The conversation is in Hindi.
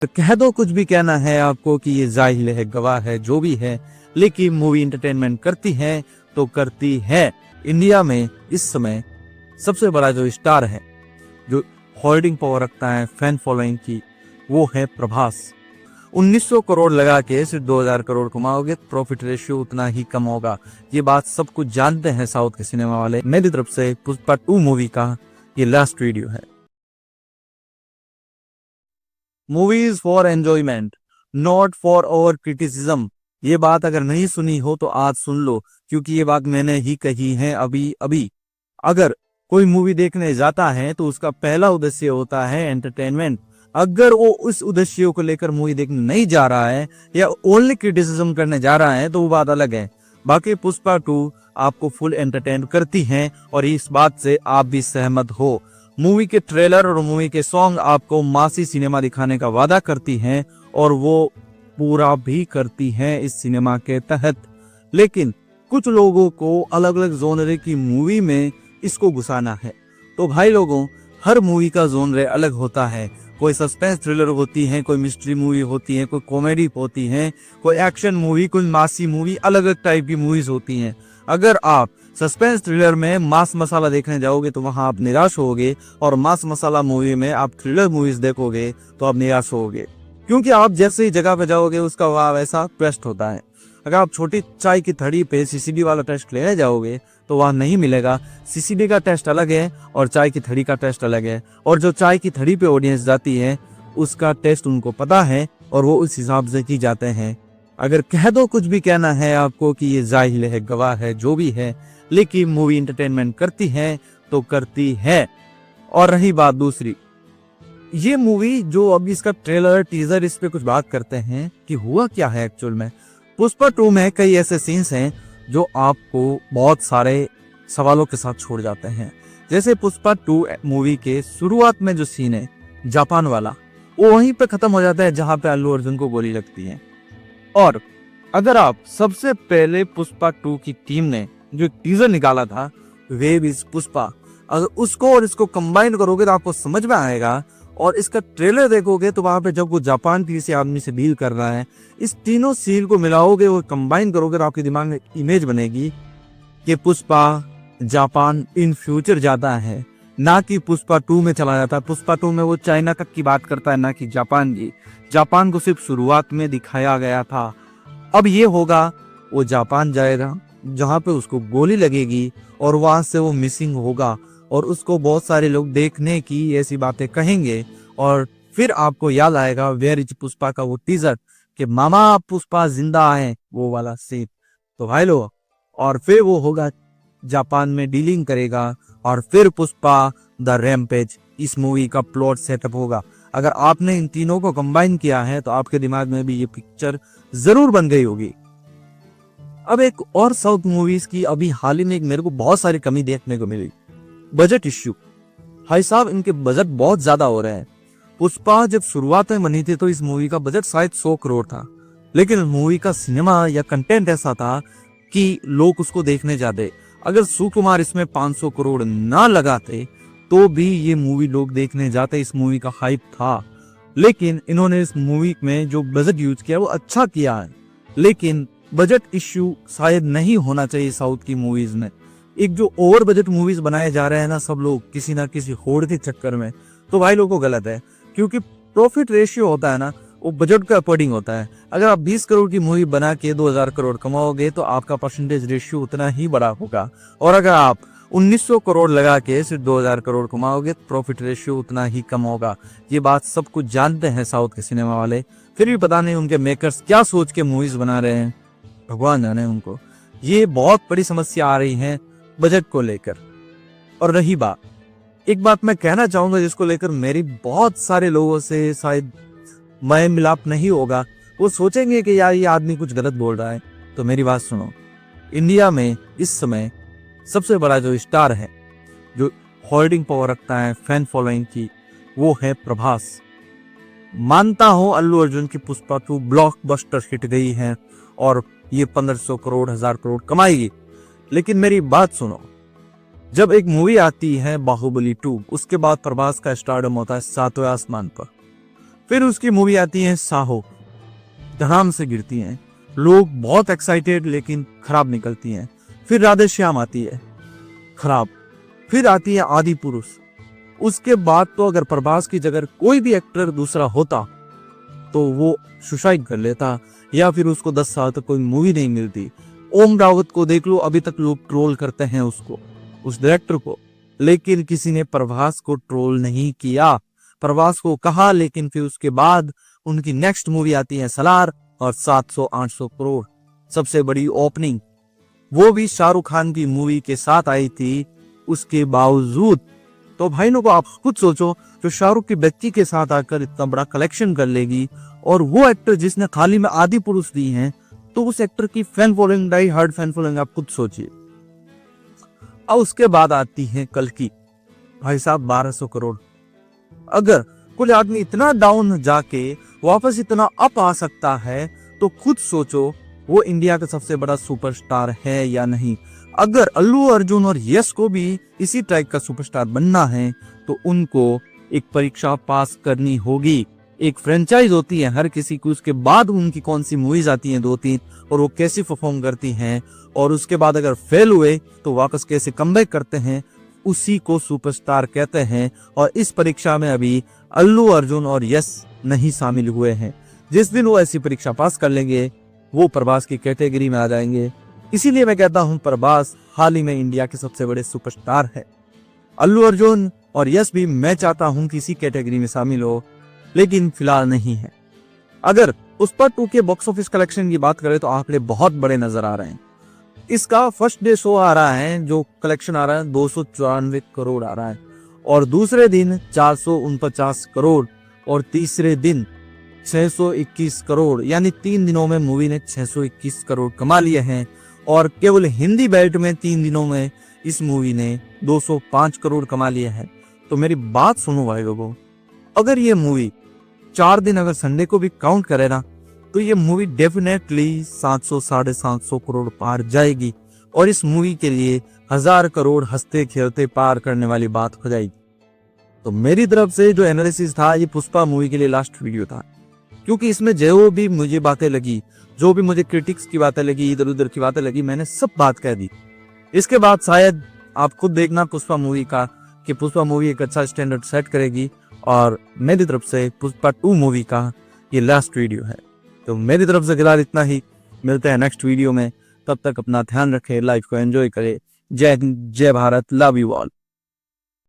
तो कह दो कुछ भी कहना है आपको कि ये जाहिल है, गवाह है, जो भी है, लेकिन मूवी एंटरटेनमेंट करती है तो करती है। इंडिया में इस समय सबसे बड़ा जो स्टार है, जो होल्डिंग पावर रखता है फैन फॉलोइंग की, वो है प्रभास। 1900 करोड़ लगा के सिर्फ 2000 करोड़ कमाओगे, प्रॉफिट रेशियो उतना ही कम होगा। ये बात सब कुछ जानते हैं साउथ के सिनेमा वाले। मेरी तरफ से पुष्पा 2 मूवी का ये लास्ट वीडियो है। Movies for enjoyment, not for over criticism. ये बात अगर नहीं सुनी हो तो आज सुन लो, क्योंकि ये बात मैंने ही कही है अभी अभी। अगर कोई मूवी देखने जाता है तो उसका पहला उद्देश्य होता है एंटरटेनमेंट। अगर वो उस उद्देश्य को लेकर मूवी देखने नहीं जा रहा है या ओनली क्रिटिसिज्म करने जा रहा है तो वो बात अलग है। बाकी पुष्पा 2 आपको फुल एंटरटेन करती है और इस बात से आप भी सहमत हो। मूवी के ट्रेलर और मूवी के सॉन्ग आपको मासी सिनेमा दिखाने का वादा करती हैं और वो पूरा भी करती हैं इस सिनेमा के तहत। लेकिन कुछ लोगों को अलग अलग जोनरे की मूवी में इसको घुसाना है। तो भाई लोगों, हर मूवी का जोनरे अलग होता है। कोई सस्पेंस थ्रिलर होती है, कोई मिस्ट्री मूवी होती है, कोई कॉमेडी होती है, कोई एक्शन मूवी, कोई मासी मूवी, अलग अलग टाइप की मूवीज होती हैं। अगर आप सस्पेंस थ्रिलर में मास मसाला देखने जाओगे तो वहां आप निराश होगे, और मास मसाला मूवी में आप थ्रिलर मूवीज देखोगे तो आप निराश होगे, क्योंकि आप जैसे ही जगह पे जाओगे उसका वहां वैसा टेस्ट होता है। अगर आप छोटी चाय की थड़ी पे सीसीडी वाला टेस्ट लेने जाओगे तो वहां नहीं मिलेगा। सीसीडी का टेस्ट अलग है और चाय की थड़ी का टेस्ट अलग है, और जो चाय की थड़ी पे ऑडियंस जाती है उसका टेस्ट उनको पता है और वो उस हिसाब से की जाते हैं। अगर कह दो कुछ भी कहना है आपको कि ये जाहिल है, गवाह है, जो भी है, लेकिन मूवी एंटरटेनमेंट करती है तो करती है। और रही बात दूसरी, ये मूवी जो अभी इसका ट्रेलर टीजर, इस पे कुछ बात करते हैं कि हुआ क्या है एक्चुअल में। पुष्पा 2 में कई ऐसे सीन्स हैं जो आपको बहुत सारे सवालों के साथ छोड़ जाते हैं। जैसे पुष्पा 2 मूवी के शुरुआत में जो सीन है जापान वाला, वो वहीं पे खत्म हो जाता है जहां पे अल्लू अर्जुन को गोली लगती है। और अगर आप सबसे पहले पुष्पा 2 की टीम ने जो टीजर निकाला था, वेव इज पुष्पा, अगर उसको और इसको कंबाइन करोगे तो आपको समझ में आएगा। और इसका ट्रेलर देखोगे तो वहां पे जब वो जापान किसी आदमी से डील कर रहा है, इस तीनों सीन को मिलाओगे और कंबाइन करोगे तो आपके दिमाग में इमेज बनेगी कि पुष्पा जापान इन फ्यूचर जाता है, ना कि पुष्पा 2 में चला जाता है। पुष्पा 2 में वो चाइना तक की बात करता है, ना कि जापान की। जापान को सिर्फ शुरुआत में दिखाया गया था। अब ये होगा, वो जापान जाएगा जहां पे उसको गोली लगेगी और वहां से वो मिसिंग होगा, और उसको बहुत सारे लोग देखने की ऐसी बातें कहेंगे, और फिर आपको याद आएगा वेयर इज पुष्पा का वो टीजर कि मामा पुष्पा जिंदा है, वो वाला सीन। तो भाई लोग, और फिर वो होगा जापान में डीलिंग करेगा, और फिर पुष्पा द रैम्पेज, इस मूवी का प्लॉट सेटअप होगा। अगर आपने इन तीनों को कंबाइन किया है तो आपके दिमाग में भी ये पिक्चर जरूर बन गई होगी। अब एक और साउथ मूवीज की अभी हाल ही में एक मेरे को बहुत सारी कमी देखने को मिली, बजट इश्यू। भाई साहब, इनके बजट बहुत ज्यादा हो रहे हैं। पुष्पा जब शुरुआत में बनी थी तो इस मूवी का बजट शायद 100 करोड़ था, लेकिन मूवी का सिनेमा या कंटेंट ऐसा था कि लोग उसको देखने जाते। अगर सुकुमार इसमें 500 करोड़ ना लगाते तो भी ये मूवी लोग देखने जाते, इस मूवी का हाइप था। लेकिन इन्होंने इस मूवी में जो बजट यूज किया वो अच्छा किया है, लेकिन बजट इश्यू शायद नहीं होना चाहिए साउथ की मूवीज में। एक जो ओवर बजट मूवीज बनाए जा रहे हैं ना सब लोग किसी ना किसी होड़ के चक्कर में, तो भाई लोगों को गलत है, क्योंकि प्रॉफिट रेशियो होता है ना, वो बजट के अकॉर्डिंग होता है। अगर आप 20 करोड़ की मूवी बना के 2000 करोड़ कमाओगे तो आपका परसेंटेज रेशियो उतना ही बड़ा होगा, और अगर आप 1900 करोड़ लगा के सिर्फ 2000 करोड़ कमाओगे तो प्रॉफिट रेशियो उतना ही कम होगा। ये बात सब कुछ जानते हैं साउथ के सिनेमा वाले, फिर भी पता नहीं उनके मेकर्स क्या सोच के मूवीज बना रहे हैं, भगवान जाने उनको। ये बहुत बड़ी समस्या आ रही है बजट को लेकर। और रही बात, एक बात मैं कहना चाहूंगा जिसको लेकर मेरी बहुत सारे लोगों से शायद मैं मिलाप नहीं होगा, वो सोचेंगे कि यार ये आदमी कुछ गलत बोल रहा है। तो मेरी बात सुनो, इंडिया में इस समय सबसे बड़ा जो स्टार है, जो होल्डिंग पावर रखता है फैन फॉलोइंग की, वो है प्रभास। मानता हूं अल्लू अर्जुन की पुष्पा 2 ब्लॉकबस्टर हिट गई है और ये 1500 करोड़ 1000 करोड़ कमाएगी, लेकिन मेरी बात सुनो, जब एक मूवी आती है बाहुबली 2, उसके बाद प्रभास का स्टारडम होता है 7वें आसमान पर। फिर उसकी मूवी आती है साहो, धड़ाम से गिरती हैं, लोग बहुत एक्साइटेड लेकिन खराब निकलती हैं। फिर राधे श्याम आती है, खराब। फिर आती है आदि पुरुष। उसके बाद तो अगर प्रभास की जगह कोई भी एक्टर दूसरा होता तो वो सुसाइड कर लेता, या फिर उसको 10 साल तक कोई मूवी नहीं मिलती। ओम रावत को देख लो, अभी तक लोग ट्रोल करते हैं उसको, उस डायरेक्टर को, लेकिन किसी ने प्रभास को ट्रोल नहीं किया। प्रभास को कहा, लेकिन फिर उसके बाद उनकी नेक्स्ट मूवी आती है सलार, और 700-800 करोड़ सबसे बड़ी ओपनिंग, वो भी शाहरुख खान की मूवी के साथ आई थी। उसके बावजूद तो भाई लोगों को आप खुद सोचो, जो शाहरुख की बच्ची के साथ आकर इतना बड़ा कलेक्शन कर लेगी, और वो एक्टर जिसने खाली में आदि पुरुष दी हैं, तो उस एक्टर की fan following, die hard fan following आप खुद सोचिए। और उसके बाद आती है कल्कि, भाई साहब 1200 करोड़। अगर कोई आदमी इतना डाउन जाके वापस इतना अप आ सकता है, तो खुद सोचो वो इंडिया का सबसे बड़ा सुपरस्टार है या नहीं। अगर अल्लू अर्जुन और यश को भी इसी टाइप का सुपरस्टार बनना है, तो उनको एक परीक्षा पास करनी होगी। एक फ्रेंचाइज होती है हर किसी को, उसके बाद उनकी कौन सी मूवीज आती हैं 2-3, और वो कैसी परफॉर्म करती हैं, और उसके बाद अगर फेल हुए तो वापस कैसे कमबैक करते हैं, उसी को सुपरस्टार कहते हैं। और इस परीक्षा में अभी अल्लू अर्जुन और यश नहीं शामिल हुए हैं। जिस दिन वो ऐसी परीक्षा पास कर लेंगे, वो प्रभास की कैटेगरी में आ जाएंगे। इसीलिए मैं कहता हूं प्रभास हाल ही में इंडिया के सबसे बड़े सुपरस्टार है। अल्लू अर्जुन और यश भी मैं चाहता हूं कि इसी कैटेगरी में शामिल हो, लेकिन फिलहाल नहीं है। अगर पुष्पा 2 के बॉक्स ऑफिस कलेक्शन की बात करें तो आंकड़े बहुत बड़े नजर आ रहे हैं। इसका फर्स्ट डे शो आ रहा है, जो कलेक्शन आ रहा है 294 करोड़ आ रहा है, और दूसरे दिन 449 करोड़, और तीसरे दिन 621 करोड़, यानी 3 दिनों में मूवी ने 621 करोड़ कमा लिए हैं। और केवल हिंदी बेल्ट में 3 दिनों में इस मूवी ने 205 करोड़ कमा लिए हैं। तो मेरी बात सुनो भाई लोगों, अगर ये मूवी 4 दिन अगर संडे को भी काउंट करे ना, तो ये मूवी डेफिनेटली 700-750 करोड़ पार जाएगी, और इस मूवी के लिए 1000 करोड़ हंसते खेलते पार करने वाली बात हो जाएगी। तो मेरी तरफ से जो एनालिसिस था, ये पुष्पा मूवी के लिए लास्ट वीडियो था, क्योंकि इसमें जो भी मुझे बातें लगी, जो भी मुझे क्रिटिक्स की बातें लगी, इधर उधर की बातें लगी, मैंने सब बात कह दी। इसके बाद शायद आप खुद देखना पुष्पा मूवी का, कि पुष्पा मूवी एक अच्छा स्टैंडर्ड सेट करेगी। और मेरी तरफ से पुष्पा 2 मूवी का ये लास्ट वीडियो है। तो मेरी तरफ से फिलहाल इतना ही, मिलते हैं नेक्स्ट वीडियो में। तब तक अपना ध्यान रखें, लाइफ को एंजॉय करें। जय हिंद, जय भारत, लव यू ऑल।